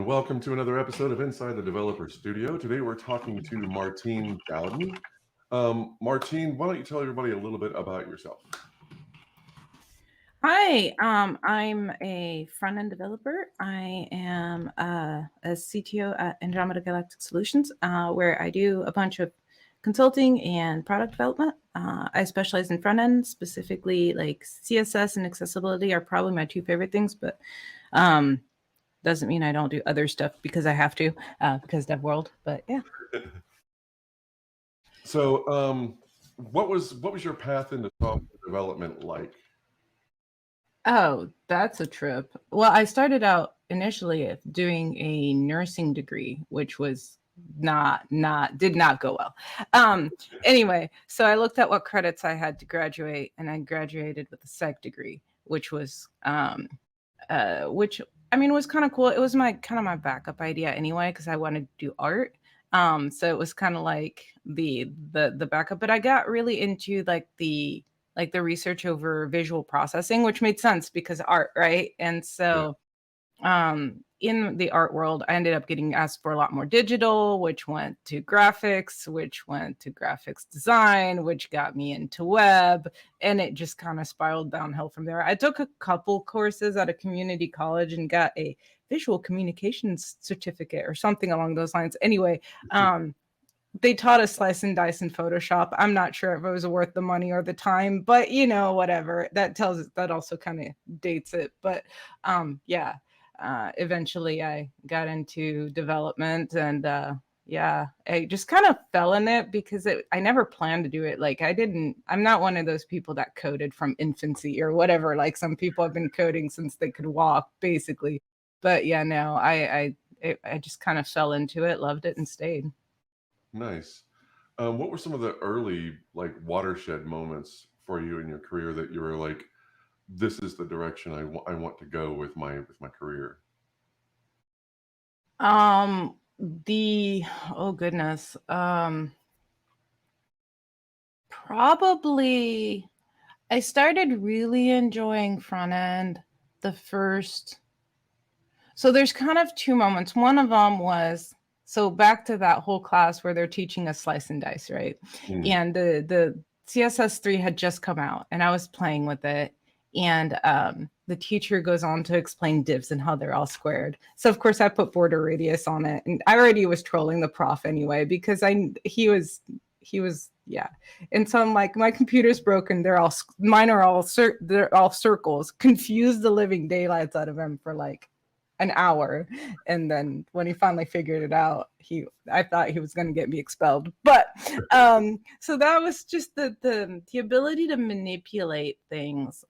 welcome to another episode of Inside the Developer Studio. Today we're talking to Martine Dowden. Martine, why don't you tell everybody a little bit about yourself? Hi, I'm a front-end developer. I am a CTO at Andromeda Galactic Solutions, where I do a bunch of consulting and product development. I specialize in front-end, specifically like CSS and accessibility are probably my two favorite things, but doesn't mean I don't do other stuff because I have to, because Dev World, but yeah. So, what was your path into software development like? Oh, that's a trip. Well, I started out initially doing a nursing degree, which was did not go well. Anyway, so I looked at what credits I had to graduate, and I graduated with a psych degree, which was which I mean was kind of cool. It was my kind of my backup idea anyway, because I wanted to do art. So it was kind of like the backup, but I got really into like the research over visual processing, which made sense because art, right? And Yeah. so in the art world, I ended up getting asked for a lot more digital, which went to graphics, which went to graphics design, which got me into web, and it just kind of spiraled downhill from there. I took a couple courses at a community college and got a visual communications certificate or something along those lines. Anyway, they taught us slice and dice in Photoshop. I'm not sure if it was worth the money or the time, but whatever. That also kind of dates it. But yeah, eventually I got into development and yeah, I just kind of fell in it because I never planned to do it. Like I'm not one of those people that coded from infancy or whatever. Like some people have been coding since they could walk, basically. But yeah, no, I just kind of fell into it, loved it, and stayed. Nice. What were some of the early watershed moments for you in your career that you were like, this is the direction I want to go with my career? The oh goodness. Probably I started really enjoying front end the first. So there's kind of two moments. One of them was so back to that whole class where they're teaching us slice and dice, right? Mm. And the CSS3 had just come out and I was playing with it. And the teacher goes on to explain divs and how they're all squared. So of course I put border radius on it, and I already was trolling the prof anyway because he was yeah. And so I'm like, my computer's broken. They're all circles. Confused the living daylights out of him for like an hour, and then when he finally figured it out, I thought he was going to get me expelled. But so that was just the ability to manipulate things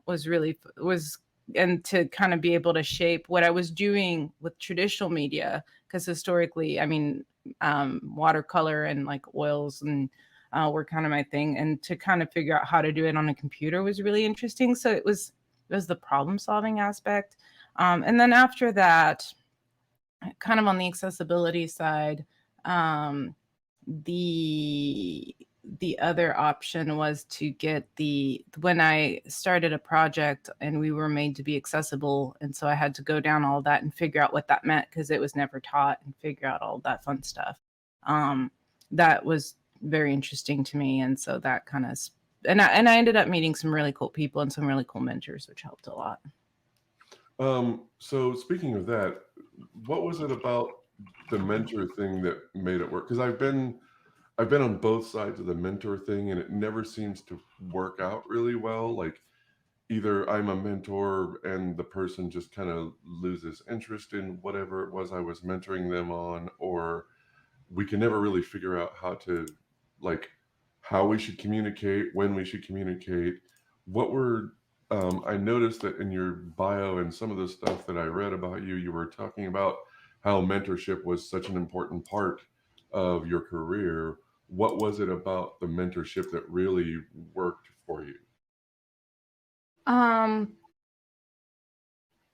was and to kind of be able to shape what I was doing with traditional media, because historically, I mean, watercolor and like oils and were kind of my thing, and to kind of figure out how to do it on a computer was really interesting. So it was the problem solving aspect. And then after that, kind of on the accessibility side, um, the the other option was to get when I started a project and we were made to be accessible, and so I had to go down all that and figure out what that meant because it was never taught, and figure out all that fun stuff. Um, that was very interesting to me, and so that kind of and I ended up meeting some really cool people and some really cool mentors, which helped a lot. So speaking of that, what was it about the mentor thing that made it work? Because I've been on both sides of the mentor thing, and it never seems to work out really well. Like either I'm a mentor and the person just kind of loses interest in whatever it was I was mentoring them on, or we can never really figure out like how we should communicate, when we should communicate. What were I noticed that in your bio and some of the stuff that I read about you, you were talking about how mentorship was such an important part of your career. What was it about the mentorship that really worked for you? Um,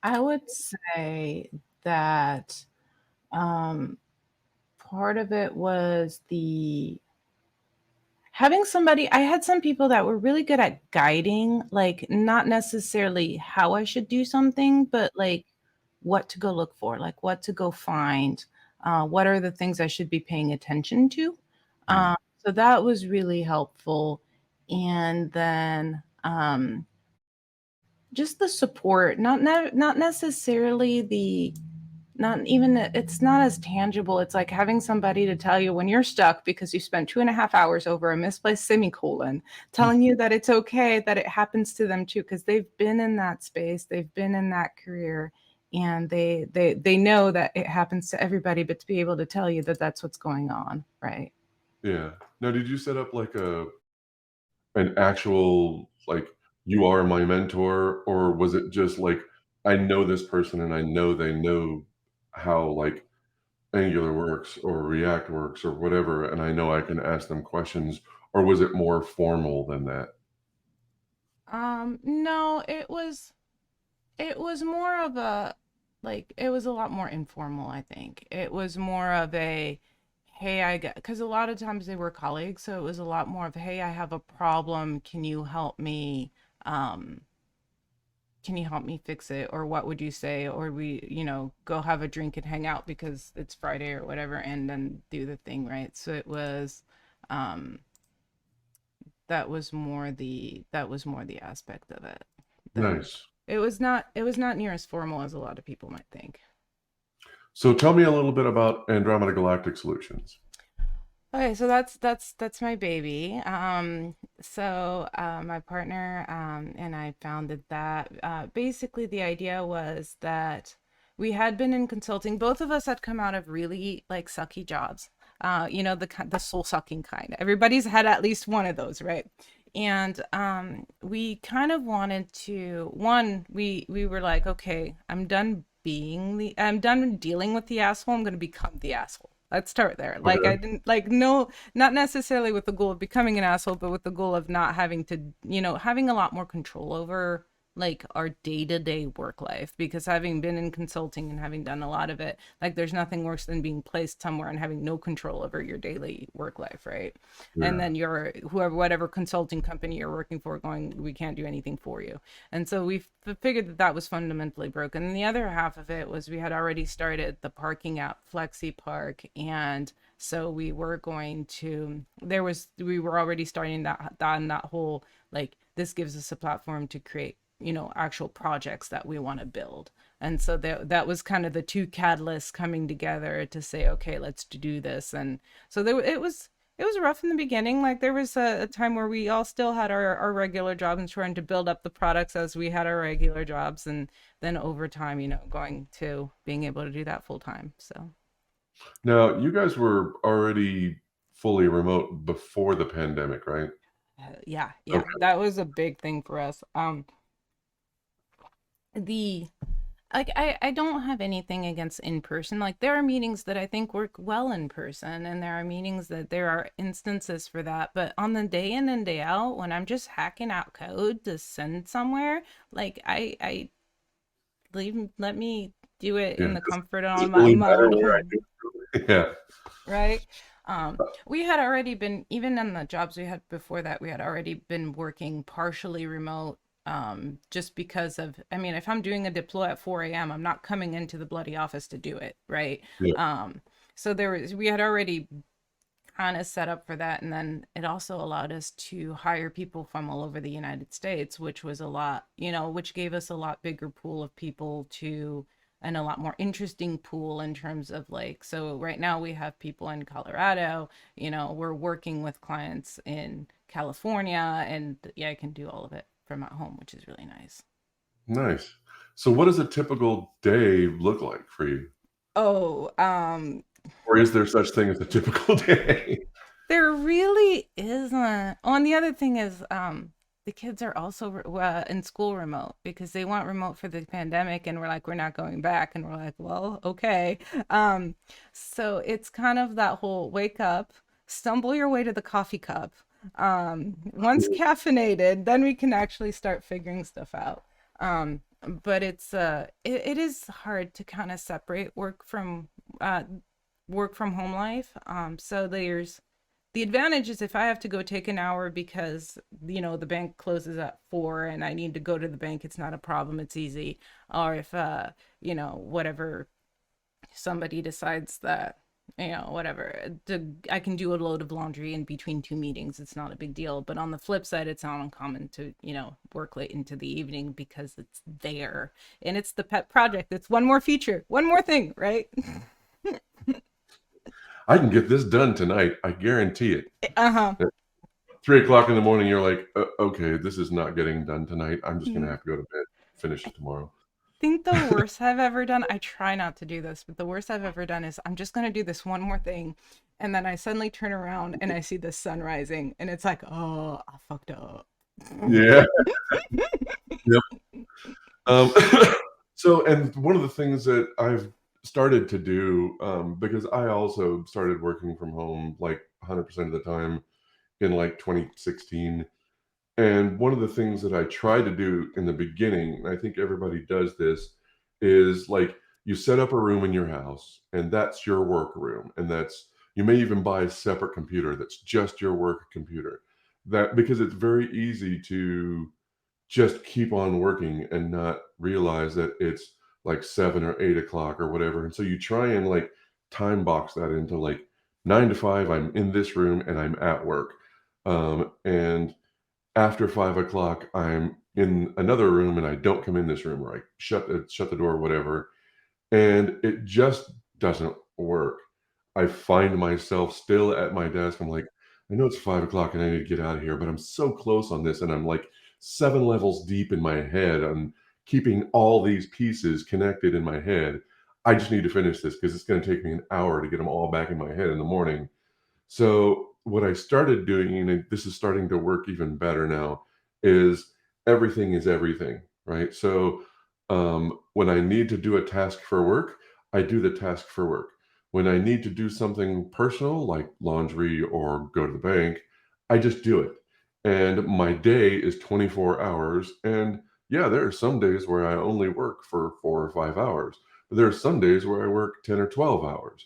I would say that um, part of it was the having somebody. I had some people that were really good at guiding, like not necessarily how I should do something, but like what to go look for, like what to go find, what are the things I should be paying attention to. Mm. So that was really helpful. And then just the support, not necessarily the not even it's not as tangible. It's like having somebody to tell you when you're stuck because you spent 2.5 hours over a misplaced semicolon, telling you that it's okay, that it happens to them too, because they've been in that space, they've been in that career, and they know that it happens to everybody, but to be able to tell you that that's what's going on, right? Yeah. Now, did you set up like an actual like you are my mentor, or was it just like I know this person and I know they know how like Angular works or React works or whatever, and I know I can ask them questions, or was it more formal than that? No, it was more of a like it was a lot more informal, I think. It was more of a hey, I get because a lot of times they were colleagues, so it was a lot more of hey, I have a problem, can you help me? Um, can you help me fix it? Or what would you say? Or we, go have a drink and hang out because it's Friday or whatever, and then do the thing, right? So it was um that was more the aspect of it than Nice. it was not near as formal as a lot of people might think. So tell me a little bit about Andromeda Galactic Solutions. Okay, so that's my baby. My partner and I founded that. Basically, the idea was that we had been in consulting. Both of us had come out of really like sucky jobs. The soul sucking kind. Everybody's had at least one of those, right? And we kind of wanted to one. We were like, okay, I'm done dealing with the asshole. I'm going to become the asshole. Let's start there. Like I Okay. didn't like no, not necessarily with the goal of becoming an asshole, but with the goal of not having to, having a lot more control over like our day-to-day work life, because having been in consulting and having done a lot of it, like there's nothing worse than being placed somewhere and having no control over your daily work life, right? And Yeah. then you're whoever whatever consulting company you're working for going, we can't do anything for you. And so we figured that that was fundamentally broken. And the other half of it was we had already started the parking app Flexi Park, and so we were going to we were already starting that on that whole like this gives us a platform to create actual projects that we want to build. And so that was kind of the two catalysts coming together to say okay, let's do this. And so it was rough in the beginning. Like there was a time where we all still had our regular jobs and trying to build up the products as we had our regular jobs. And then over time, going to being able to do that full time. So Now, you guys were already fully remote before the pandemic, right? yeah, Okay. that was a big thing for us. The like I don't have anything against in person. Like there are meetings that I think work well in person, and there are meetings that there are instances for that. But on the day in and day out, when I'm just hacking out code to send somewhere, like I let me do it Yeah. in the comfort Does of it really my matter own where I home, do it? Yeah. right? We had already been, even in the jobs we had before that, we had already been working partially remote. Just because of, I mean, if I'm doing a deploy at 4 a.m., I'm not coming into the bloody office to do it, right? Yeah. Um, so we had already kind of set up for that. And then it also allowed us to hire people from all over the United States, which was a lot, which gave us a lot bigger pool of people to, and a lot more interesting pool in terms of like, so right now we have people in Colorado, we're working with clients in California, and yeah, I can do all of it from at home, which is really nice. Nice. So what does a typical day look like for you? Oh, Or is there such thing as a typical day? there really isn't. Oh, and the other thing is, the kids are also in school remote because they want remote for the pandemic, and we're like, we're not going back, and we're like, well, okay. Um, so it's kind of that whole wake up, stumble your way to the coffee cup. Once caffeinated, then we can actually start figuring stuff out. But it is hard to kind of separate uh work from home life. So there's The advantage is if I have to go take an hour because, the bank closes at 4 and I need to go to the bank, it's not a problem. It's easy. Or if, whatever, somebody decides that, whatever, I can do a load of laundry in between two meetings. It's not a big deal. But on the flip side, it's not uncommon to, work late into the evening because it's there and it's the pet project. It's one more feature, one more thing, right? I can get this done tonight. I guarantee it. Uh-huh. At 3 o'clock in the morning, you're like, okay, this is not getting done tonight. I'm just going to have to go to bed, finish it tomorrow. Think the worst I've ever done, I try not to do this, but the worst I've ever done is I'm just going to do this one more thing. And then I suddenly turn around and I see the sun rising and it's like, oh, I fucked up. Yeah. Yep. Um, so, and one of the things that I've started to do, because I also started working from home like 100% of the time in like 2016. And one of the things that I tried to do in the beginning, and I think everybody does this, is like you set up a room in your house and that's your work room. And you may even buy a separate computer that's just your work computer. That because it's very easy to just keep on working and not realize that it's like 7 or 8 o'clock or whatever. And so you try and like time box that into like 9 to 5, I'm in this room and I'm at work. And after 5 o'clock, I'm in another room and I don't come in this room, or I shut the door, whatever. And it just doesn't work. I find myself still at my desk. I'm like, I know it's 5 o'clock and I need to get out of here, but I'm so close on this. And I'm like 7 levels deep in my head. I'm keeping all these pieces connected in my head. I just need to finish this because it's going to take me an hour to get them all back in my head in the morning. So what I started doing, and this is starting to work even better now, is everything is everything, right? So when I need to do a task for work, I do the task for work. When I need to do something personal, like laundry or go to the bank, I just do it. And my day is 24 hours. And yeah, there are some days where I only work for 4 or 5 hours, but there are some days where I work 10 or 12 hours.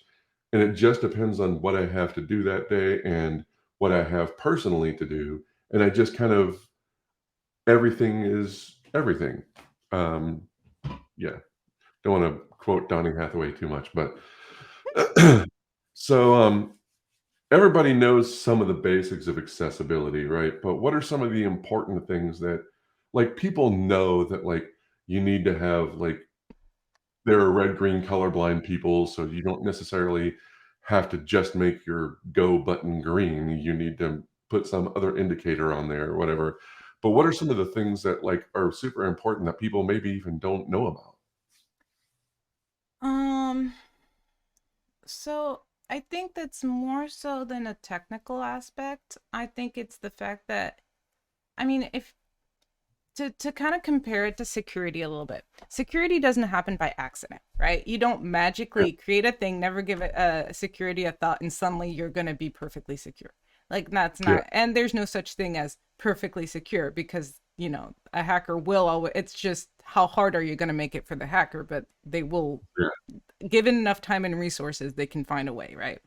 And it just depends on what I have to do that day and what I have personally to do. And I just kind of, everything is everything. Um, yeah, don't want to quote Donny Hathaway too much, but so everybody knows some of the basics of accessibility, right? But what are some of the important things that like people know that like you need to have like there are red green colorblind people, so you don't necessarily have to just make your go button green. You need to put some other indicator on there or whatever. But what are some of the things that like are super important that people maybe even don't know about? Um, so I think that's more so than a technical aspect. I think it's the fact that, I mean, if to kind of compare it to security a little bit. Security doesn't happen by accident, right? You don't Yeah, magically create a thing, never give it security a thought, and suddenly you're going to be perfectly secure. Like that's yeah, not, and there's no such thing as perfectly secure because, a hacker will always, it's just how hard are you going to make it for the hacker, but they will, yeah, given enough time and resources, they can find a way, right?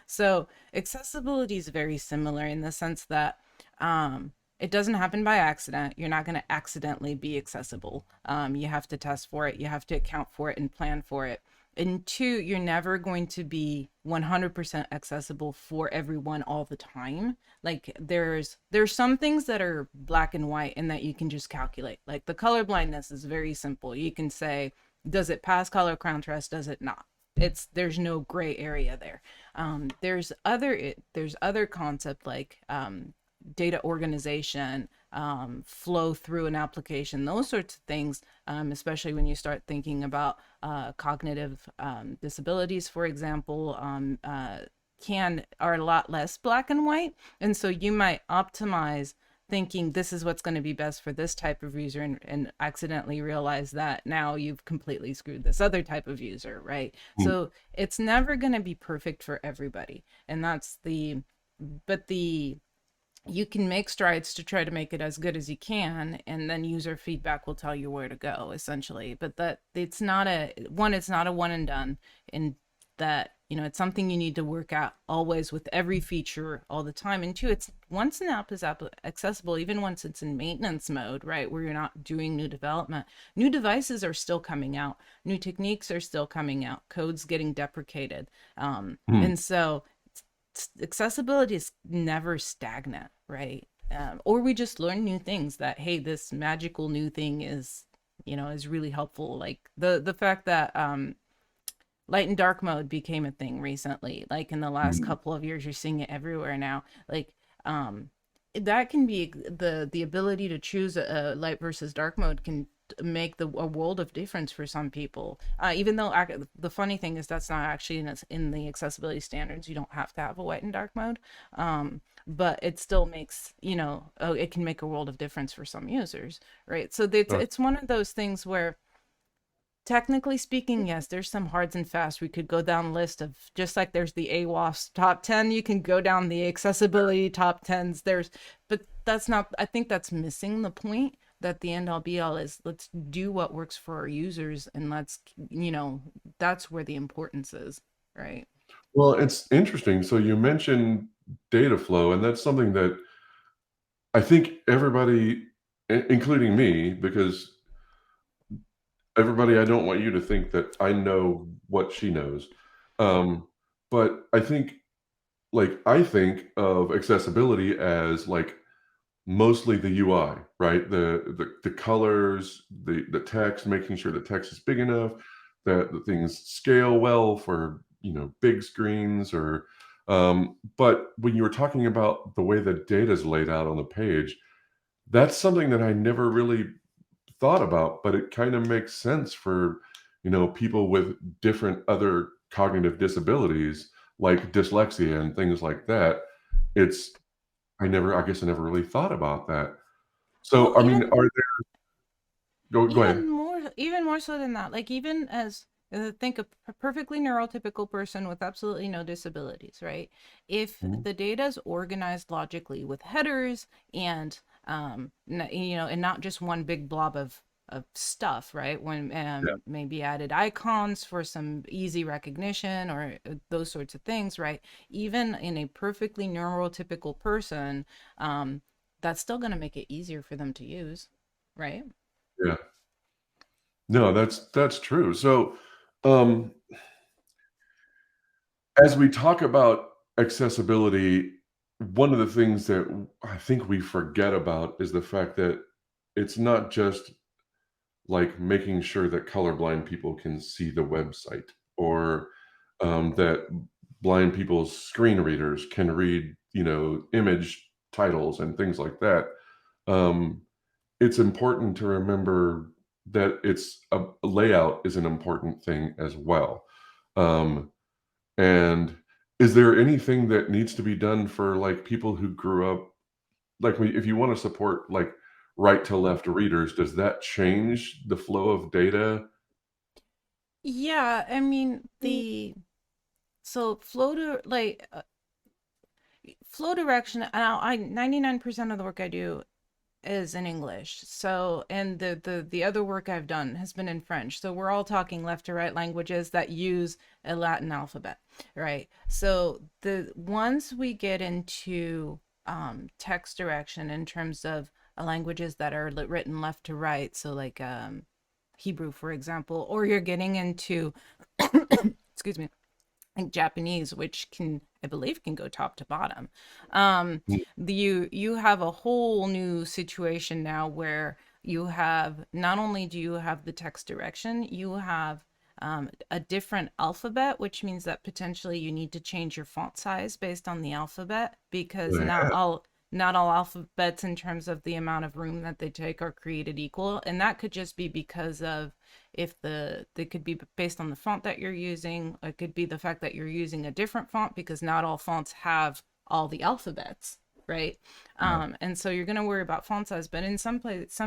So accessibility is very similar in the sense that it doesn't happen by accident. You're not going to accidentally be accessible. You have to test for it, you have to account for it and plan for it. And two, you're never going to be 100% accessible for everyone all the time. Like there's some things that are black and white and that you can just calculate. Like the color blindness is very simple. You can say, does it pass color contrast? Does it not? There's no gray area there. There's other concept like data organization, flow through an application, those sorts of things, especially when you start thinking about cognitive disabilities, for example, are a lot less black and white. And so you might optimize thinking this is what's going to be best for this type of user and accidentally realize that now you've completely screwed this other type of user, right? mm, So it's never going to be perfect for everybody. And but you can make strides to try to make it as good as you can, and then user feedback will tell you where to go essentially. But that it's not a one and done, in that It's something you need to work at always with every feature all the time. And two, it's once an app is accessible, even once it's in maintenance mode, right, where you're not doing new development, new devices are still coming out, new techniques are still coming out, code's getting deprecated. Hmm. And so accessibility is never stagnant, right? Or we just learn new things that, hey, this magical new thing is really helpful. Like the fact that light and dark mode became a thing recently, like in the last Hmm. couple of years. You're seeing it everywhere now. Like that can be the ability to choose a light versus dark mode can make a world of difference for some people, even though the funny thing is that's not actually in the accessibility standards. You don't have to have a white and dark mode, but it still makes, it can make a world of difference for some users, right? So Uh, it's one of those things where, technically speaking, yes, there's some hards and fasts. We could go down a list of, just like there's the AWAFS top 10, you can go down the accessibility top 10s. But that's not, I think that's missing the point, that the end all be all is let's do what works for our users, and that's where the importance is, right? well, it's interesting. So you mentioned data flow, and that's something that I think everybody, including me, because everybody, I don't want you to think that I know what she knows. Um, but I think of accessibility as like mostly the UI, right? The colors, the text, making sure the text is big enough, that the things scale well for, big screens or but when you were talking about the way the data is laid out on the page, that's something that I never really thought about, but it kind of makes sense for, people with different other cognitive disabilities like dyslexia and things like that. It's I guess I never really thought about that. Well, So, I mean, are there go ahead. even more so than that, like even as think a perfectly neurotypical person with absolutely no disabilities, right? If Mhm. the data is organized logically with headers and and not just one big blob of stuff, right? When Yeah, maybe added icons for some easy recognition or those sorts of things, right? Even in a perfectly neurotypical person, that's still going to make it easier for them to use, right? yeah. No, that's true. So, um, as we talk about accessibility, one of the things that I think we forget about is the fact that it's not just like making sure that colorblind people can see the website or that blind people's screen readers can read, image titles and things like that. Um, it's important to remember that it's a layout is an important thing as well. Um, and is there anything that needs to be done for like people who grew up like if you want to support like right to left readers, does that change the flow of data? Yeah, I mean the so flow direction. Now, I 99% of the work I do is in English. So, and the other work I've done has been in French. So we're all talking left to right languages that use a Latin alphabet, right? So the once we get into text direction in terms of languages that are written left to right, so like Hebrew, for example, or you're getting into excuse me, like Japanese, which can, I believe, can go top to bottom. Mm. You have a whole new situation now where you have, not only do you have the text direction, you have a different alphabet, which means that potentially you need to change your font size based on the alphabet, because Yeah. not all alphabets in terms of the amount of room that they take are created equal, and that could just be because of, if they could be based on the font that you're using. It could be the fact that you're using a different font, because not all fonts have all the alphabets, right? Yeah. And so you're going to worry about font size, but in some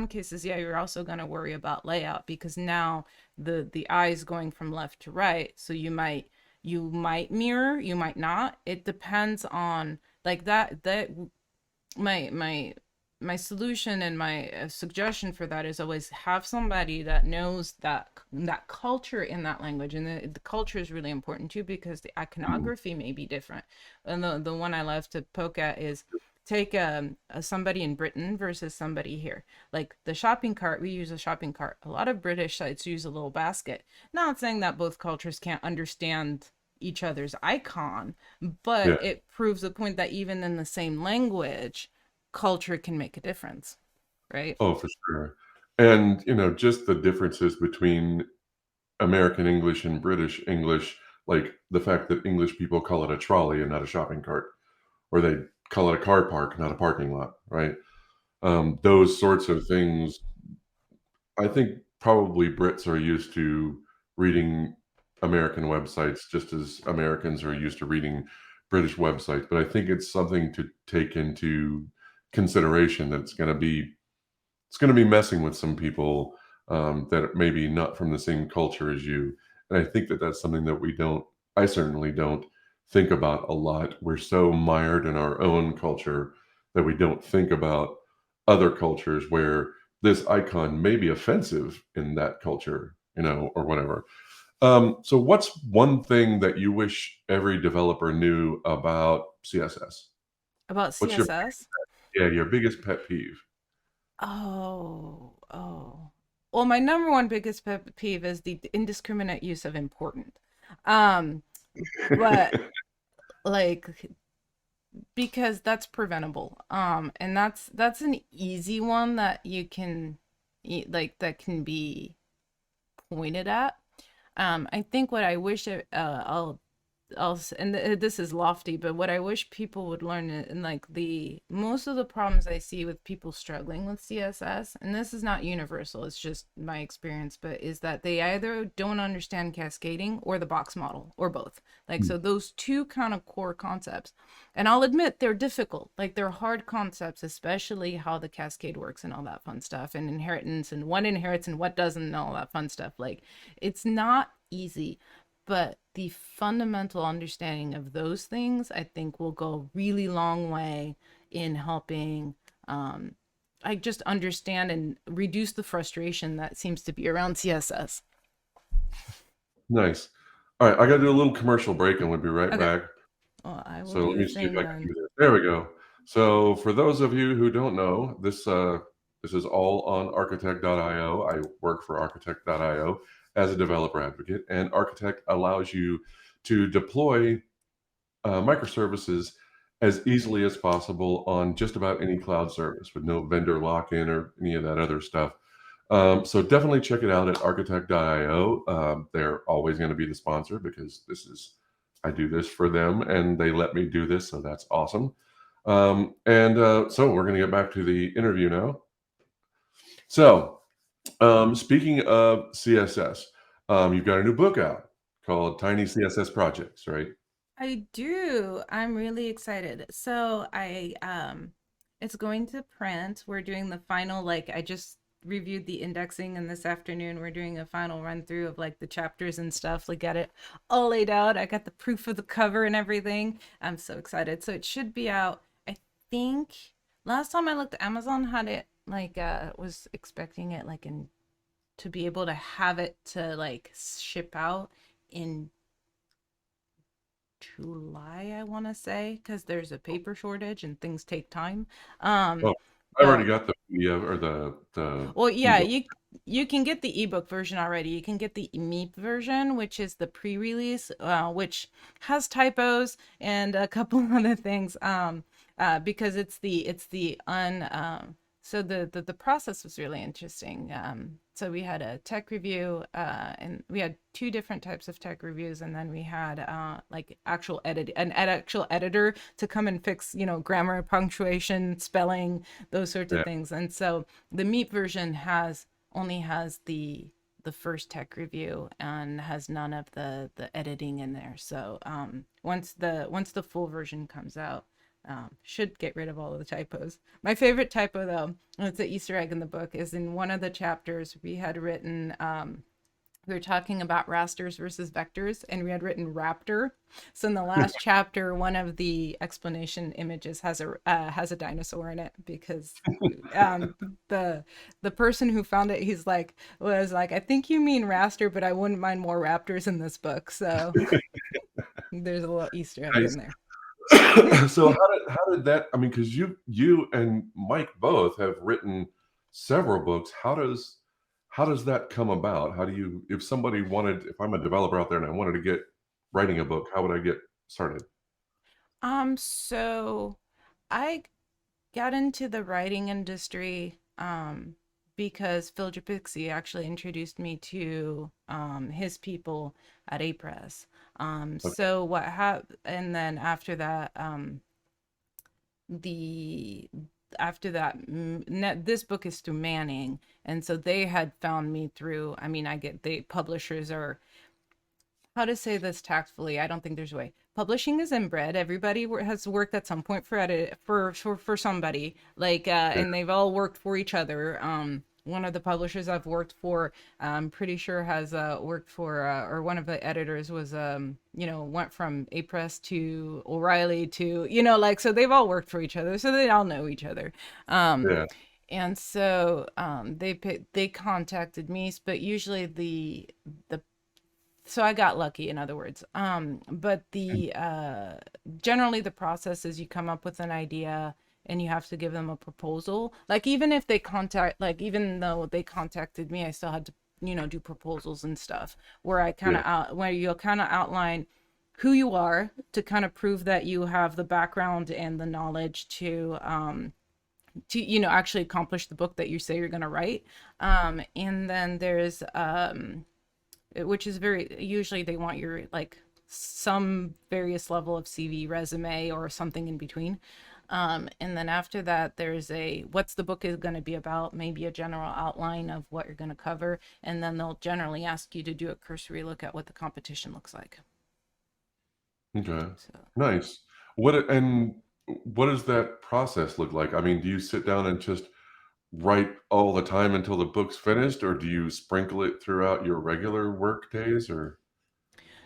cases, yeah, you're also going to worry about layout, because now the eye is going from left to right. So you might mirror, you might not. It depends on, like, that my my solution and my suggestion for that is always have somebody that knows that culture in that language, and the culture is really important too because the Mm. iconography may be different. And the one I love to poke at is take somebody in Britain versus somebody here. Like the shopping cart, we use a shopping cart. A lot of British sites use a little basket. Not saying that both cultures can't understand each other's icon, but Yeah. it proves the point that even in the same language, culture can make a difference, right? Oh, for sure. And, just the differences between American English and British English, like the fact that English people call it a trolley and not a shopping cart, or they call it a car park, not a parking lot, right? Those sorts of things. I think probably Brits are used to reading American websites just as Americans are used to reading British websites. But I think it's something to take into consideration that it's going to be messing with some people that are maybe not from the same culture as you. And I think that that's something that I certainly don't think about a lot. We're so mired in our own culture that we don't think about other cultures where this icon may be offensive in that culture, or whatever. So what's one thing that you wish every developer knew about CSS? About What's your CSS? your biggest pet peeve? Oh. Well, my number one biggest pet peeve is the indiscriminate use of important. Um, but like because that's preventable. And that's an easy one that you can like that can be pointed at. I think what I wish and this is lofty, but what I wish people would learn and like the most of the problems I see with people struggling with CSS, and this is not universal, it's just my experience, but is that they either don't understand cascading or the box model or both. Like, so those two kind of core concepts. And I'll admit they're difficult, like they're hard concepts, especially how the cascade works and all that fun stuff, and inheritance and what inherits and what doesn't, and all that fun stuff. Like, it's not easy, but the fundamental understanding of those things I think will go a really long way in helping I just understand and reduce the frustration that seems to be around CSS. Nice. All right, I got to do a little commercial break and we'll be right Okay, back. well, I will So do let the me see if same I can then. do this. There we go. So for those of you who don't know, this is all on architect.io. I work for architect.io as a developer advocate, and Architect allows you to deploy microservices as easily as possible on just about any cloud service with no vendor lock-in or any of that other stuff. So definitely check it out at architect.io. They're always going to be the sponsor because I do this for them and they let me do this. So that's awesome. So we're going to get back to the interview now. So speaking of CSS, you've got a new book out called Tiny CSS Projects, right? I do. I'm really excited. So I it's going to print. We're doing the final, like I just reviewed the indexing, and this afternoon we're doing a final run through of like the chapters and stuff. Like got it all laid out. I got the proof of the cover and everything. I'm so excited. So it should be out. I think last time I looked, Amazon had it like was expecting it like in to be able to have it to like ship out in July, I want to say, because there's a paper shortage and things take time. Um, Oh, I already but got the PDF or the well, yeah, ebook. you can get the ebook version already. You can get the MEP version, which is the pre-release, which has typos and a couple other things. Because it's the un so the process was really interesting. So we had a tech review, and we had two different types of tech reviews, and then we had like actual editor to come and fix, grammar, punctuation, spelling, those sorts of Yeah. things. And so the meat version only has the first tech review and has none of the editing in there. So once the full version comes out, should get rid of all of the typos. My favorite typo, though, and it's an Easter egg in the book, is in one of the chapters we had written. we were talking about rasters versus vectors, and we had written raptor. So in the last chapter, one of the explanation images has a dinosaur in it, because um the the person who found it, he's like, was like, I think you mean raster, but I wouldn't mind more raptors in this book. So there's a little Easter egg Nice. in there. So how did that? I mean, because you and Mike both have written several books. How does that come about? How do you, if somebody wanted, if I'm a developer out there and I wanted to get writing a book, how would I get started? So I got into the writing industry because Phil Japixi actually introduced me to his people at A-Press. Okay. So what happened, and then after that, the after that this book is through Manning, and so they had found me through, I mean, I get, they publishers are, how to say this tactfully, I don't think there's a way. Publishing is inbred. Everybody has worked at some point for edit for somebody, like Yeah. and they've all worked for each other. One of the publishers I've worked for, I'm pretty sure has worked for, or one of the editors was, went from A Press to O'Reilly to, like, so they've all worked for each other, so they all know each other. um Yeah. and so they contacted me, but usually the so I got lucky, in other words. But the generally the process is you come up with an idea and you have to give them a proposal. Like, even if they contact, like, even though they contacted me, I still had to, do proposals and stuff, where I kind Yeah. of where you'll kind of outline who you are to kind of prove that you have the background and the knowledge to actually accomplish the book that you say you're going to write. And then there's which is very, usually they want your, like, some various level of CV, resume, or something in between. And then after that, there's a, what's the book is going to be about, maybe a general outline of what you're going to cover, and then they'll generally ask you to do a cursory look at what the competition looks like. Okay. So Nice. What does that process look like? I mean, do you sit down and just write all the time until the book's finished, or do you sprinkle it throughout your regular work days, or?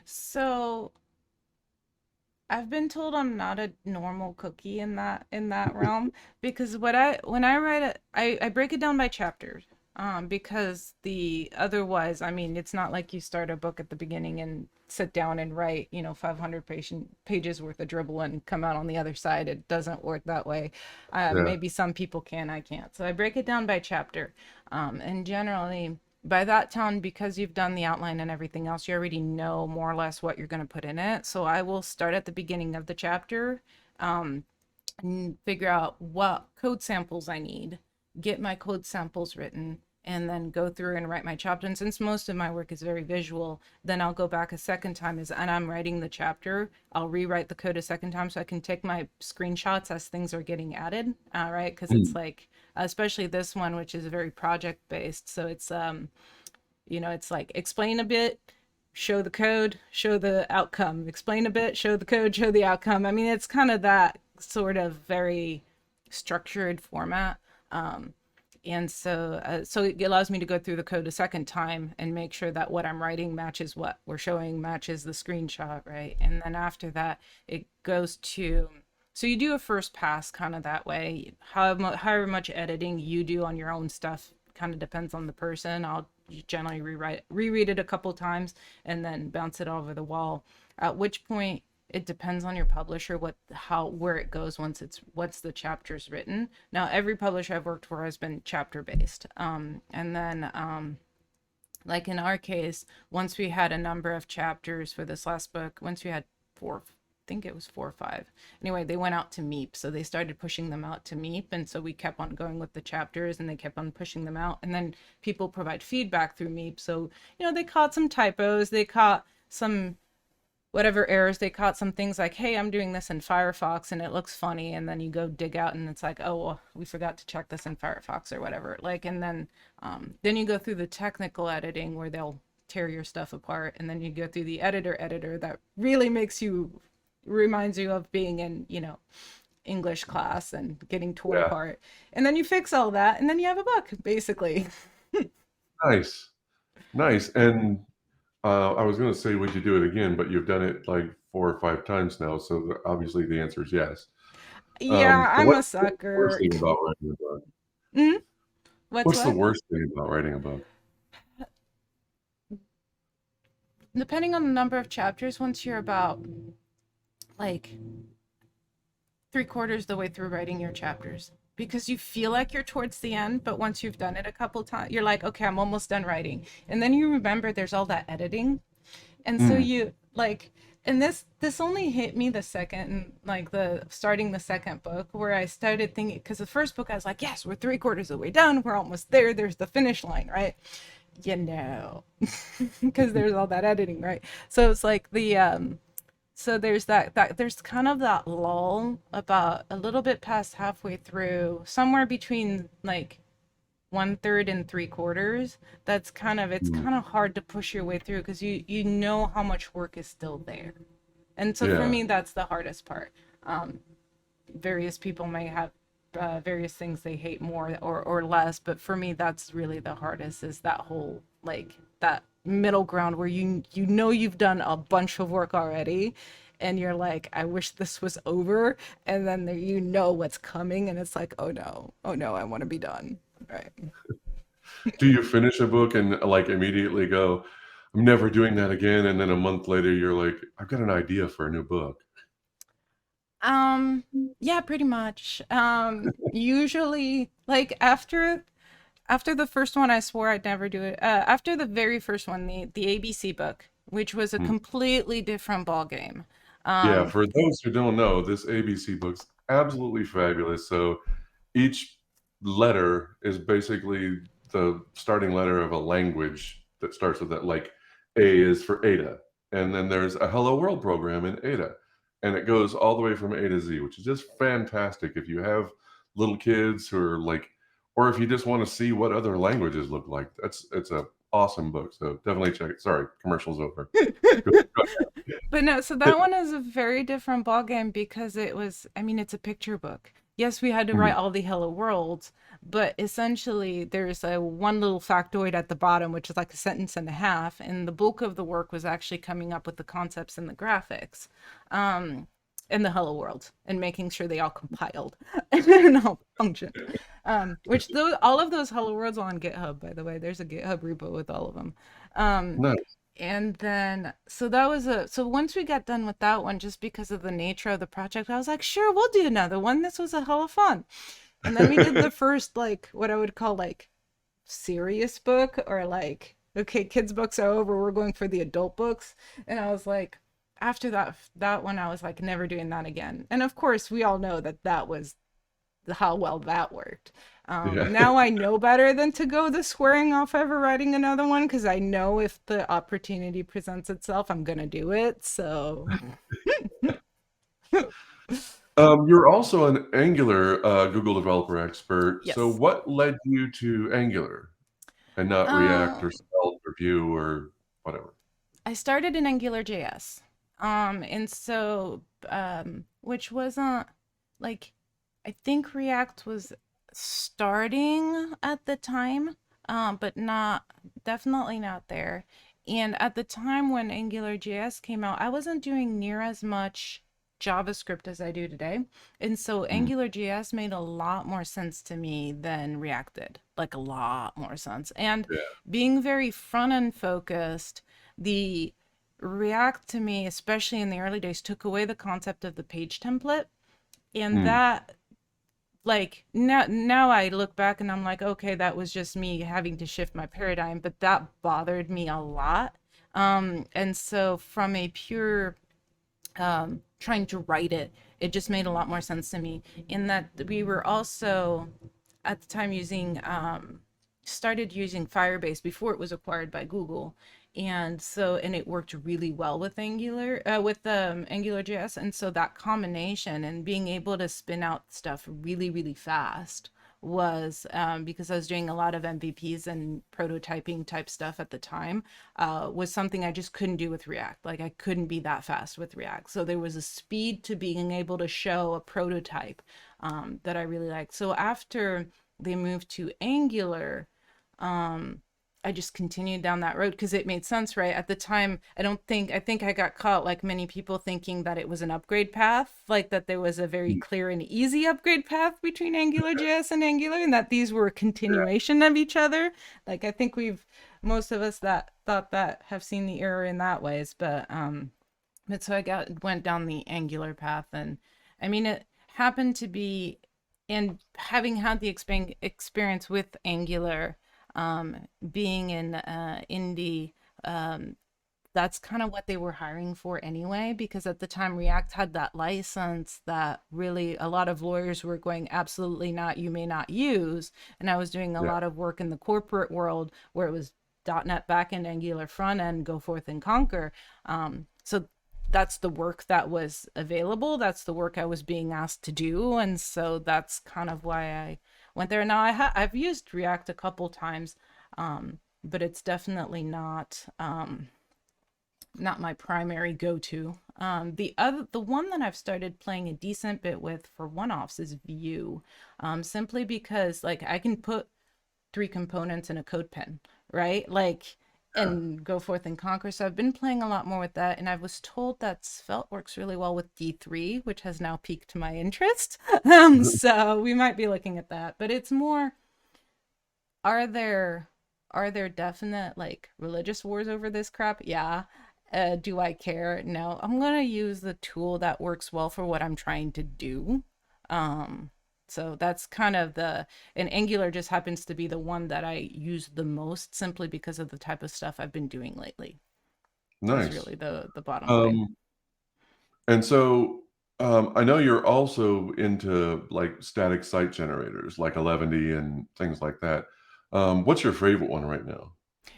so I've been told I'm not a normal cookie in that realm, because what I when I write it, I break it down by chapters. Because the otherwise, I mean, it's not like you start a book at the beginning and sit down and write, 500 pages worth of dribble and come out on the other side. It doesn't work that way. Yeah. Maybe some people can, I can't. So I break it down by chapter. And generally, by that time, because you've done the outline and everything else, you already know more or less what you're going to put in it. So I will start at the beginning of the chapter, um, and figure out what code samples I need, get my code samples written, and then go through and write my chapter. And since most of my work is very visual, then I'll go back a second time, and I'm writing the chapter, I'll rewrite the code a second time so I can take my screenshots as things are getting added, right? Because it's Mm. like, especially this one, which is very project based. So it's it's like, explain a bit, show the code, show the outcome, explain a bit, show the code, show the outcome. I mean, it's kind of that sort of very structured format. And so it allows me to go through the code a second time and make sure that what I'm writing matches what we're showing, matches the screenshot, right? And then after that, it goes to, so you do a first pass kind of that way. However much editing you do on your own stuff kind of depends on the person. I'll generally reread it a couple times and then bounce it over the wall. At which point, it depends on your publisher where it goes once the chapter's written. Now, every publisher I've worked for has been chapter based. And then like in our case, once we had a number of chapters for this last book, once we had four, I think it was 4 or 5. Anyway, they went out to Meep, so they started pushing them out to Meep, and so we kept on going with the chapters, and they kept on pushing them out, and then people provide feedback through Meep. So they caught some typos, they caught some whatever errors, they caught some things like, hey, I'm doing this in Firefox and it looks funny, and then you go dig out and it's like, oh, well, we forgot to check this in Firefox or whatever, like. And then you go through the technical editing where they'll tear your stuff apart, and then you go through the editor that really reminds you of being in English class and getting torn Yeah. apart, and then you fix all that, and then you have a book basically. Nice. Nice. And I was going to say, would you do it again? But you've done it like 4 or 5 times now, so obviously the answer is yes. Yeah, But I'm a what's the worst sucker. thing about writing a book? Mm, what's What's the what? worst thing about writing a book? Depending on the number of chapters, once you're about like three-quarters the way through writing your chapters, because you feel like you're towards the end, but once you've done it a couple times, you're like, okay, I'm almost done writing. And then you remember there's all that editing. And so Mm, you like, and this only hit me the second, like the starting the second book, where I started thinking, because the first book I was like, yes, we're three-quarters of the way done, we're almost there, there's the finish line, right? You know, because there's all that editing, right? So it's like so there's that there's kind of that lull about a little bit past halfway through, somewhere between like one third and three-quarters. That's kind of, it's mm. kind of hard to push your way through because you know how much work is still there. And so for Yeah. me, that's the hardest part. um Various people may have various things they hate more or less, but for me that's really the hardest, is that whole like that middle ground where you know you've done a bunch of work already and you're like, I wish this was over, and then there, you know what's coming and it's like, oh no, oh no, I want to be done, right? Do you finish a book and like immediately go, I'm never doing that again? And then a month later, you're like, I've got an idea for a new book. um yeah, pretty much. Usually like after the first one, I swore I'd never do it. After the very first one, the ABC book, which was a Mm. completely different ball game. Yeah, Um, for those who don't know, this ABC book's absolutely fabulous. So each letter is basically the starting letter of a language that starts with that. Like A is for Ada, and then there's a Hello World program in Ada, and it goes all the way from A to Z, which is just fantastic. If you have little kids who are like, or if you just want to see what other languages look like, it's a awesome book. So definitely check it. Sorry, commercials over. Go but no, so ahead. that one is a very different ball game because it was, I mean, it's a picture book. Yes, we had to write all the Hello Worlds, but essentially there's a one little factoid at the bottom, which is like a sentence and a half, and the bulk of the work was actually coming up with the concepts and the graphics. Um, in the Hello World and making sure they all compiled and all functioned. Which those, all of those Hello Worlds are on GitHub, by the way. There's a GitHub repo with all of them. Um, Nice. and then so that was a, so once we got done with that one, just because of the nature of the project, I was like, sure, we'll do another one. This was a hell of fun. And then we did the first, like what I would call like serious book, or like, okay, kids books are over, we're going for the adult books. And I was like, after that one, I was like, never doing that again. And of course we all know that that was how well that worked. Yeah. Now I know better than to go the squaring off ever writing another one, because I know if the opportunity presents itself, I'm gonna do it. So You're also an Angular Google developer expert. So yes. what led you to Angular and not React or um Svelte or Vue or whatever? I started in Angular JS. And so which wasn't like, I think React was starting at the time, but not, definitely not there. And at the time when Angular JS came out, I wasn't doing near as much JavaScript as I do today. And so Mm, Angular JS made a lot more sense to me than React did, like a lot more sense. And yeah. being very front end focused, the React to me, especially in the early days, took away the concept of the page template. And Mm, that, like now I look back and I'm like, okay, that was just me having to shift my paradigm, but that bothered me a lot. And so from a pure trying to write it, it just made a lot more sense to me. In that we were also at the time using started using Firebase before it was acquired by Google. And so, and it worked really well with Angular, with Angular JS. And so that combination and being able to spin out stuff really, really fast was, because I was doing a lot of MVPs and prototyping type stuff at the time, was something I just couldn't do with React. Like I couldn't be that fast with React. So there was a speed to being able to show a prototype that I really liked. So after they moved to Angular, um, I just continued down that road because it made sense, right? At the time, I think I got caught like many people thinking that it was an upgrade path, like that there was a very Mm. clear and easy upgrade path between AngularJS and Angular, and that these were a Yeah. continuation of each other. Like I think most of us that thought that have seen the error in that ways, but so went down the Angular path, and I mean it happened to be, and having had the experience with Angular, being in Indy, that's kind of what they were hiring for anyway, because at the time React had that license that really a lot of lawyers were going, absolutely not, you may not use. And I was doing a Yeah. lot of work in the corporate world where it was .NET backend, Angular front end, go forth and conquer. So that's the work that was available. That's the work I was being asked to do. And so that's kind of why I went there. Now I've used React a couple times, but it's definitely not my primary go-to. The one that I've started playing a decent bit with for one-offs is Vue, simply because like I can put 3 components in a code pen, right? Like, Yeah. and go forth and conquer. So I've been playing a lot more with that, and I was told that Svelte works really well with D3, which has now piqued my interest. So we might be looking at that, but it's more, are there definite like religious wars over this crap? Yeah. Do I care? No. I'm gonna use the tool that works well for what I'm trying to do. Um, so that's kind of and Angular just happens to be the one that I use the most simply because of the type of stuff I've been doing lately. Is Nice. really the bottom line. Um, and so I know you're also into like static site generators like 11D and things like that. What's your favorite one right now?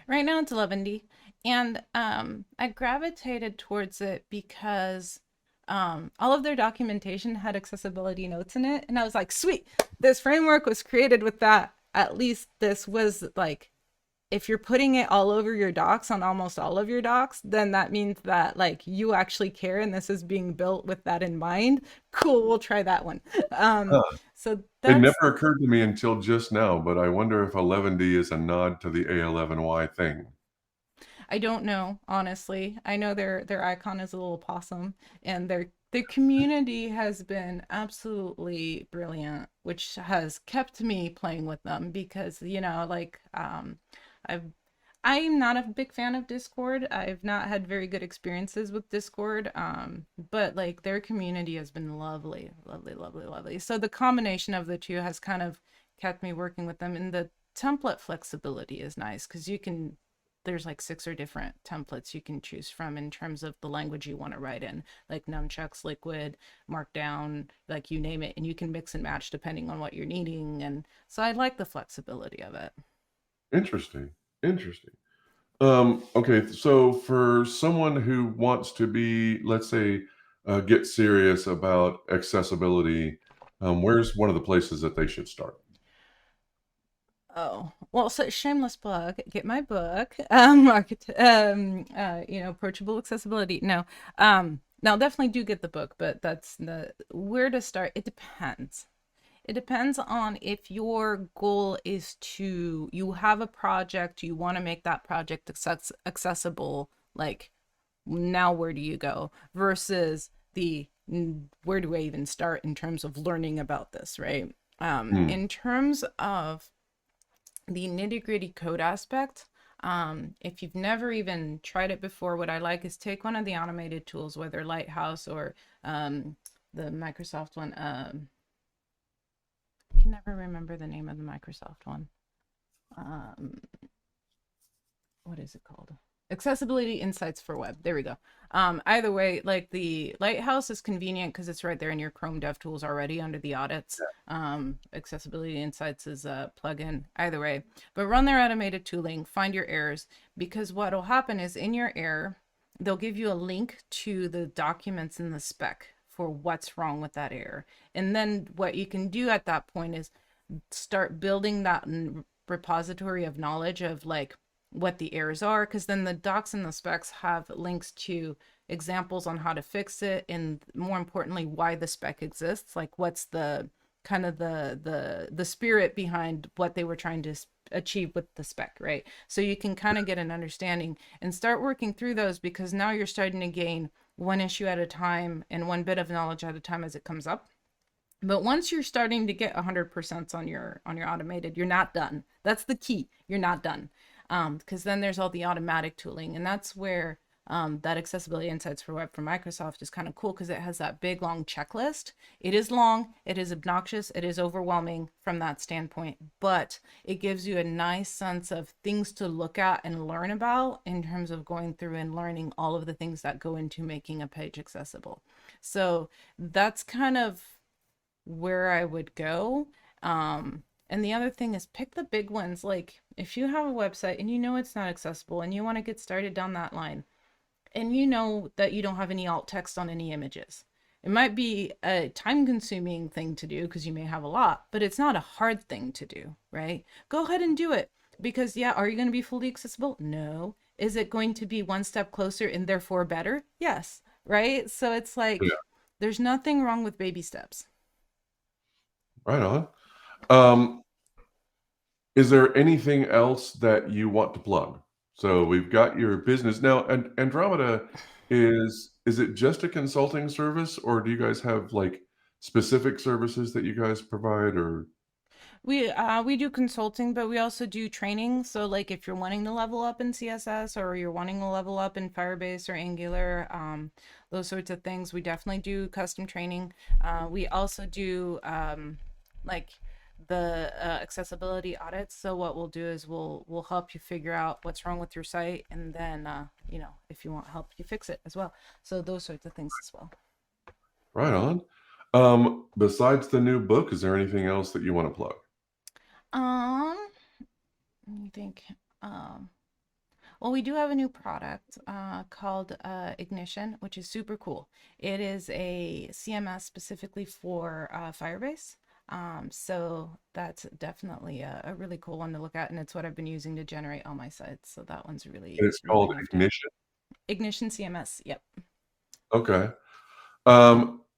Right now it's 11D, and I gravitated towards it because all of their documentation had accessibility notes in it, and I was like, sweet, this framework was created with that. At least this was like, if you're putting it all over your docs on almost all of your docs, then that means that like you actually care, and this is being built with that in mind. Cool, we'll try that one. Um, Huh. so It that's, never occurred to me until just now, but I wonder if 11D is a nod to the A11Y thing. I don't know, honestly. I know their icon is a little possum, and their community has been absolutely brilliant, which has kept me playing with them because, like I've I'm not a big fan of Discord. I've not had very good experiences with Discord. But like their community has been lovely, lovely, lovely, lovely. So the combination of the two has kind of kept me working with them. And the template flexibility is nice because there's like 6 or different templates you can choose from in terms of the language you want to write in, like Nunchucks, Liquid, Markdown, like you name it, and you can mix and match depending on what you're needing. And so I like the flexibility of it. Interesting. Interesting. Okay, so for someone who wants to be, let's say, get serious about accessibility, where's one of the places that they should start? Oh, well, so shameless plug, get my book, approachable accessibility. No, now definitely do get the book, but that's the where to start. It depends. It depends on if your goal is you have a project, you want to make that project accessible, like now where do you go versus where do I even start in terms of learning about this, right? Hmm. In terms of the nitty gritty code aspect, if you've never even tried it before, what I like is take one of the automated tools, whether Lighthouse or the Microsoft one. I can never remember the name of the Microsoft one. Um, what is it called? Accessibility Insights for Web. There we go. Either way, like the Lighthouse is convenient because it's right there in your Chrome DevTools already under the audits. Accessibility Insights is a plugin. Either way, but run their automated tooling, find your errors, because what will happen is in your error, they'll give you a link to the documents in the spec for what's wrong with that error. And then what you can do at that point is start building that repository of knowledge of like what the errors are, because then the docs and the specs have links to examples on how to fix it, and more importantly why the spec exists, like what's the kind of the spirit behind what they were trying to achieve with the spec, right? So you can kind of get an understanding and start working through those, because now you're starting to gain one issue at a time and one bit of knowledge at a time as it comes up. But once you're starting to get 100% on your automated, you're not done. That's the key. You're not done. Because then there's all the automatic tooling, and that's where that Accessibility Insights for Web from Microsoft is kind of cool, because it has that big long checklist. It is long, it is obnoxious, it is overwhelming from that standpoint, but it gives you a nice sense of things to look at and learn about in terms of going through and learning all of the things that go into making a page accessible. So that's kind of where I would go. And the other thing is, pick the big ones. Like if you have a website and you know it's not accessible and you want to get started down that line, and you know that you don't have any alt text on any images, it might be a time consuming thing to do because you may have a lot, but it's not a hard thing to do, right? Go ahead and do it, because yeah, are you going to be fully accessible? No. Is it going to be one step closer and therefore better? Yes. Right. So it's like, Yeah. there's nothing wrong with baby steps. Right on. Um, is there anything else that you want to plug? So we've got your business now, and Andromeda is it just a consulting service, or do you guys have like specific services that you guys provide, or We do consulting, but we also do training. So like if you're wanting to level up in CSS, or you're wanting to level up in Firebase or Angular, those sorts of things, we definitely do custom training. We also do like the accessibility audits. So what we'll do is we'll help you figure out what's wrong with your site, and then you know, if you want help, you fix it as well. So those sorts of things as well. right on? Besides the new book, is there anything else that you want to plug? Um, let me think. Um, Well, we do have a new product called Ignition, which is super cool. It is a CMS specifically for Firebase. So that's definitely a really cool one to look at, and it's what I've been using to generate all my sites. So that one's And really, it's really called nifty. Ignition. Ignition CMS. Yep. Okay.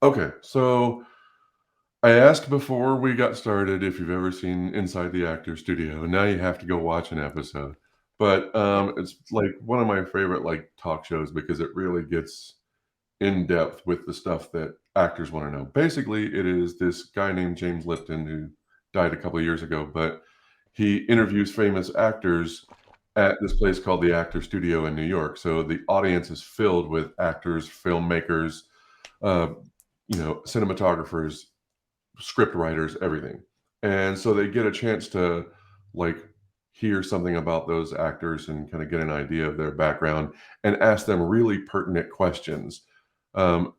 Okay. So I asked before we got started if you've ever seen Inside the Actor Studio, and now you have to go watch an episode. But Yep. it's like one of my favorite like talk shows because it really gets in depth with the stuff that actors want to know. Basically, it is this guy named James Lipton who died a couple of years ago, but he interviews famous actors at this place called the Actor Studio in New York. So the audience is filled with actors, filmmakers, uh, cinematographers, script writers, everything. And so they get a chance to like hear something about those actors and kind of get an idea of their background and ask them really pertinent questions.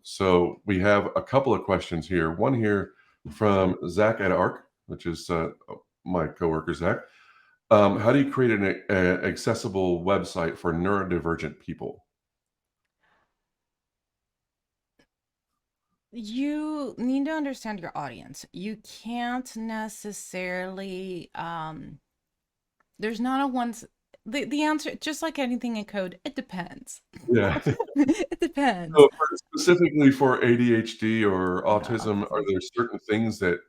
So we have a couple of questions here. One here from Zach at ARC, which is my coworker Zach. How do you create an accessible website for neurodivergent people? You need to understand your audience. You can't necessarily there's not a one the answer, just like anything in code, it depends. Yeah. It depends. So specifically for ADHD or Yeah, autism, are autism. there certain things that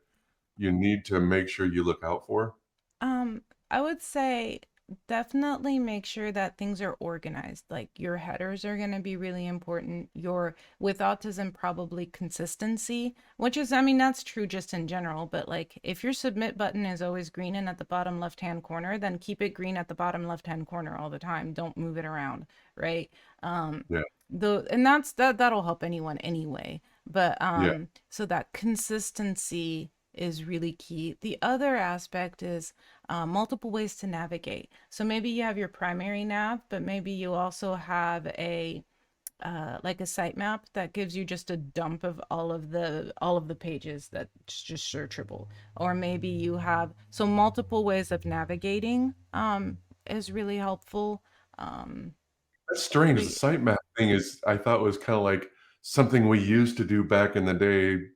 you need to make sure you look out for? Um, I would say definitely make sure that things are organized. Like your headers are going to be really important. Your, with autism, probably consistency, which is, I mean, that's true just in general, but like if your submit button is always green and at the bottom left-hand corner, then keep it green at the bottom left-hand corner all the time. Don't move it around, right? Um, Yeah, and that'll help anyone anyway. But yeah. so that consistency is really key. The other aspect is multiple ways to navigate. So maybe you have your primary nav, but maybe you also have a like a sitemap that gives you just a dump of all of the pages that's just searchable. Or maybe you have, so multiple ways of navigating is really helpful. Um, That's strange. The the, sitemap thing is I thought was kinda like something we used to do back in the day,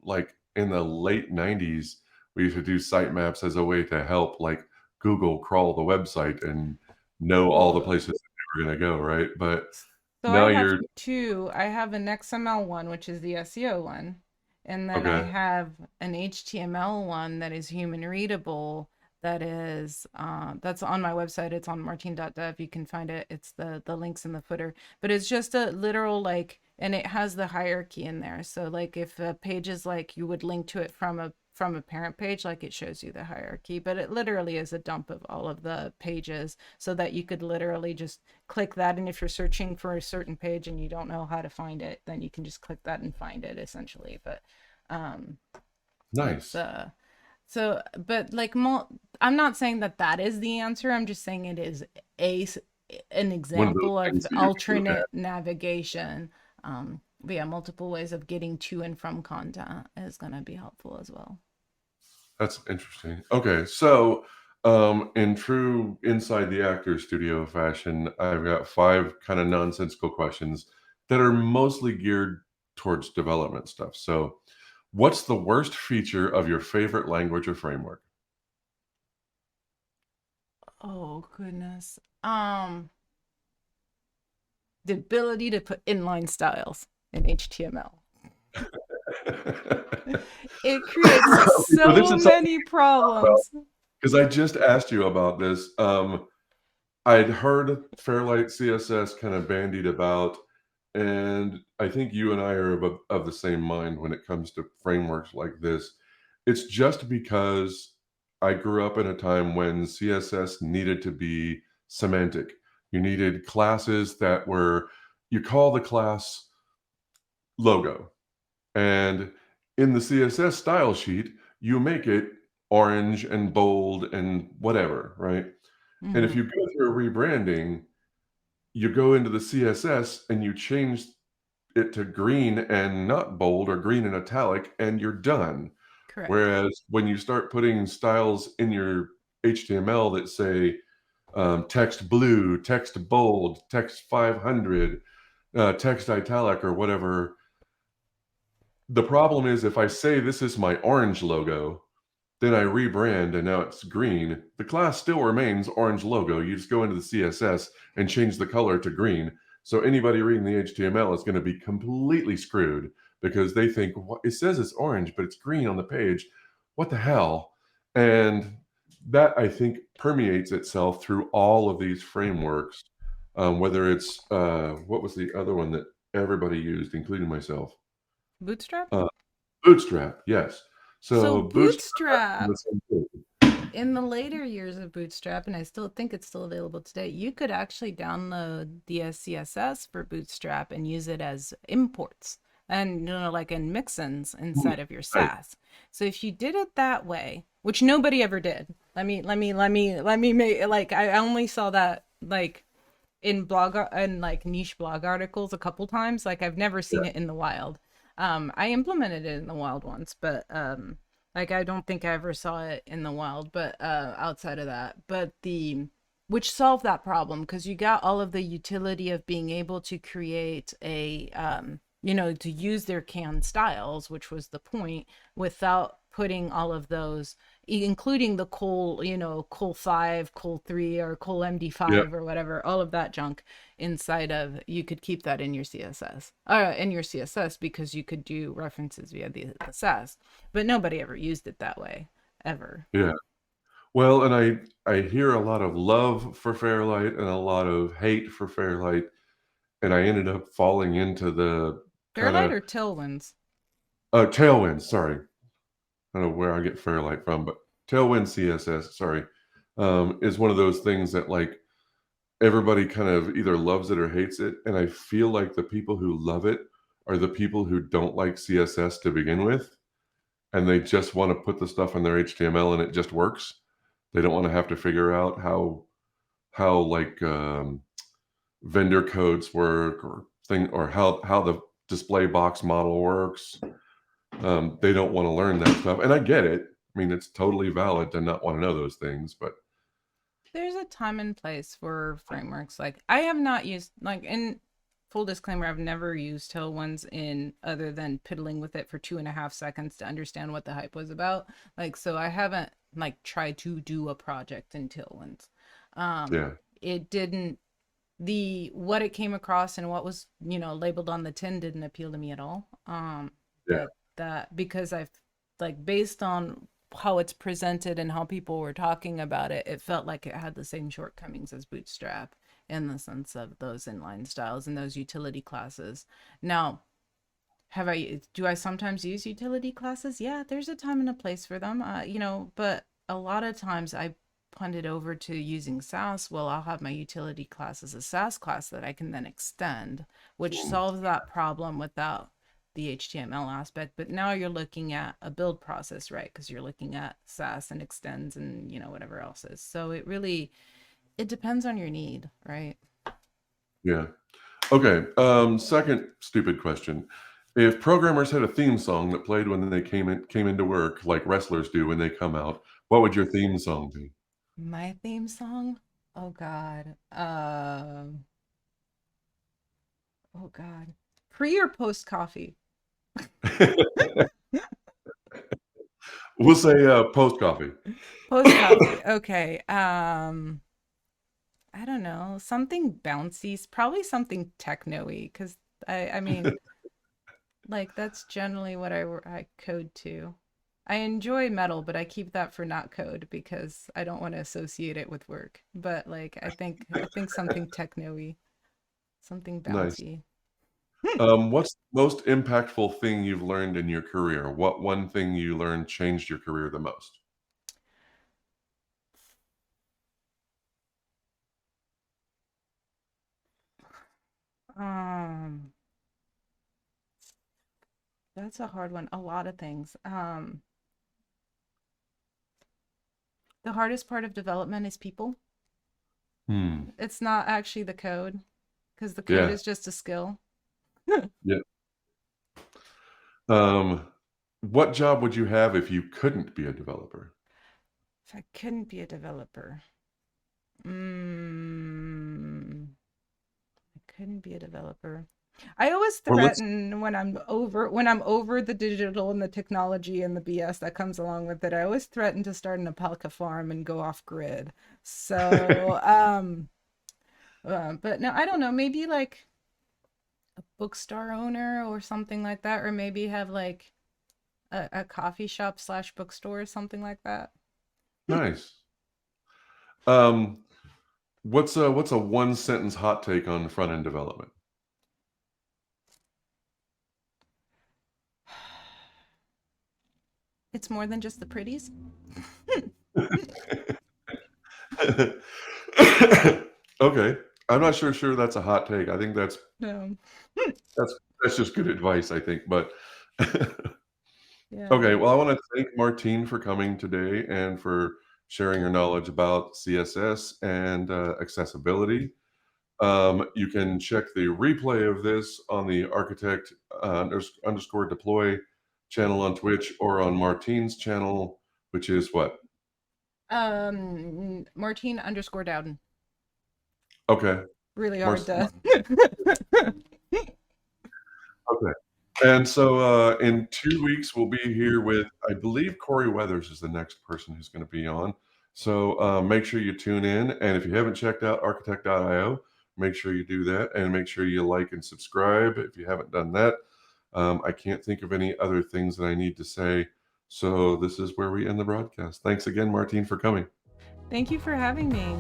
like, in the late '90s. We used to do sitemaps as a way to help, like, Google crawl the website and know all the well, places that they were gonna go, right? But so I now have you're two. I have an XML one, which is the SEO one, and then I okay. have an HTML one that is human readable, That is, that's on my website. It's on martin.dev. You can find it. It's the links in the footer. But it's just a literal like, and it has the hierarchy in there. So like if a page is like you would link to it from a parent page, like it shows you the hierarchy. But it literally is a dump of all of the pages so that you could literally just click that. And if you're searching for a certain page and you don't know how to find it, then you can just click that and find it essentially. But um it's Nice. so, but like, I'm not saying that that is the answer. I'm just saying it is a an One of those example of things that you can look alternate at. navigation. But yeah, multiple ways of getting to and from content is going to be helpful as well. That's interesting. Okay, so in true inside the actor studio fashion, I've got five kind of nonsensical questions that are mostly geared towards development stuff. So, what's the worst feature of your favorite language or framework? Oh goodness. The ability to put inline styles in HTML. It creates So this so is something many problems. because I just asked you about this. I'd heard Fairlight CSS kind of bandied about, and I think you and I are of the same mind when it comes to frameworks like this. It's just because I grew up in a time when CSS needed to be semantic. You needed classes that were, you call the class logo, and in the CSS style sheet, you make it orange and bold and whatever, right? And if Mhm. you go through a rebranding, you go into the CSS and you change it to green and not bold or green and italic, and you're done. Correct. Whereas when you start putting styles in your HTML that say text blue, text bold, text 500, text italic, or whatever, the problem is if I say this is my orange logo, then I rebrand and now it's green. The class still remains orange logo. You just go into the CSS and change the color to green. So anybody reading the HTML is going to be completely screwed because they think it says it's orange, but it's green on the page. What the hell? And that I think permeates itself through all of these frameworks. Whether it's what was the other one that everybody used, including myself? Bootstrap? Uh, Bootstrap, yes. So So Bootstrap has Bootstrap the same thing. in the later years of Bootstrap, and I still think it's still available today, you could actually download the SCSS for Bootstrap and use it as imports and like in mixins inside of your Right. Sass. So if you did it that way, which nobody ever did, let me make like I only saw that like in and like niche blog articles a couple times. Like I've never Yeah. seen it in the wild. I implemented it in the wild once, but like I don't think I ever saw it in the wild, but outside of that. But the which solved that problem because you got all of the utility of being able to create a to use their canned styles, which was the point, without putting all of those including the col 5 col 3 or col Yeah. md5 or whatever, all of that junk inside of, you could keep that in your css because you could do references via the Sass, but nobody ever used it that way ever. Yeah. Well, and I hear a lot of love for Fairlight and a lot of hate for Fairlight, and I ended up falling into the kind Fairlight of or Tailwinds? Tailwind. Sorry, I don't know where I get Fairlight from, but Tailwind CSS. Sorry, is one of those things that like everybody kind of either loves it or hates it, and I feel like the people who love it are the people who don't like CSS to begin with, and they just want to put the stuff in their HTML and it just works. They don't want to have to figure out how like vendor codes work or thing or how the display box model works. They don't want to learn that stuff, and I get it. I mean, it's totally valid to not want to know those things, but There's a time and place for frameworks. Like I have not used, like, in full disclaimer, I've never used Tailwinds in other than piddling with it for 2.5 seconds to understand what the hype was about. Like, so I haven't like tried to do a project in Tailwinds. yeah, It didn't, the what it came across and what was labeled on the tin didn't appeal to me at all. yeah, That because I've, like, based on how it's presented and how people were talking about it, it felt like it had the same shortcomings as Bootstrap in the sense of those inline styles and those utility classes. Now, do I sometimes use utility classes? Yeah, there's a time and a place for them. But a lot of times I punt it over to using Sass. Well, I'll have my utility class as a Sass class that I can then extend, which solves that problem without the HTML aspect. But now you're looking at a build process, right? Because you're looking at Sass and extends and whatever else is. So it depends on your need, right? Yeah. Okay. Second stupid question. If programmers had a theme song that played when they came into work, like wrestlers do when they come out, what would your theme song be? My theme song? Oh God. Oh God. Pre or post coffee? We'll say post coffee. Post coffee. Okay. I don't know. Something bouncy, probably something techno-y, because I mean, like that's generally what I code to. I enjoy metal, but I keep that for not code because I don't want to associate it with work. But like I think something techno-y, something Nice. bouncy. What's the most impactful thing you've learned in your career? What one thing you learned changed your career the most? Um, that's a hard one. A lot of things. The hardest part of development is people. Hmm. It's not actually the code, because the code Yeah. is just a skill. Yeah. Um, what job would you have if you couldn't be a developer? If I couldn't be a developer, mm, I couldn't be a developer. I always Or let's threaten when I'm over the digital and the technology and the BS that comes along with it. I always threaten to start an alpaca farm and go off grid. So, but no, I don't know. Maybe like a bookstore owner or something like that, or maybe have like a coffee shop slash bookstore or something like that. Nice. Um, what's a one sentence hot take on front end development? It's more than just the pretties. Okay. I'm not sure that's a hot take. I think No. that's that's just good advice, I think. But Yeah. okay, well, I want to thank Martine for coming today and for sharing her knowledge about CSS and accessibility. You can check the replay of this on the architect underscore deploy channel on Twitch or on Martine's channel, which is what? Martine underscore Dowden. Okay. Really Mar- hard to. okay. And so in 2 weeks, we'll be here with, I believe Corey Weathers is the next person who's going to be on. So make sure you tune in. And if you haven't checked out architect.io, make sure you do that and make sure you like and subscribe if you haven't done that. I can't think of any other things that I need to say. So this is where we end the broadcast. Thanks again, Martine, for coming. Thank you for having me.